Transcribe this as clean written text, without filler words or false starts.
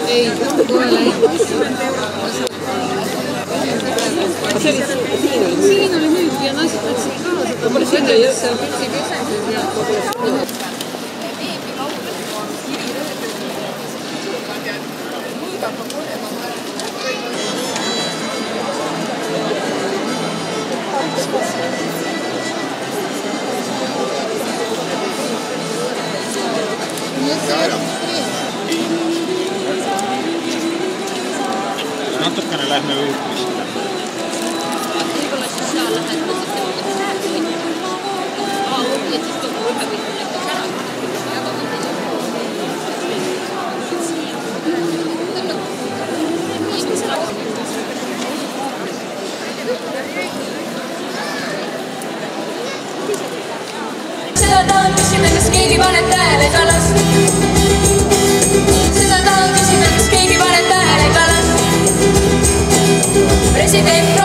Ei, kohe läinud. Siin oli müüki ja naised võtsid ka seda. Ma siin ei jõudnud seal pütsi kesesid ja natukene lähme uutmist. Võib-olla siis seal lähed seda tahan küsida, kas keegi paneb tähele Kallast. Seda tahan küsida, kas keegi paneb tähele Kallast. President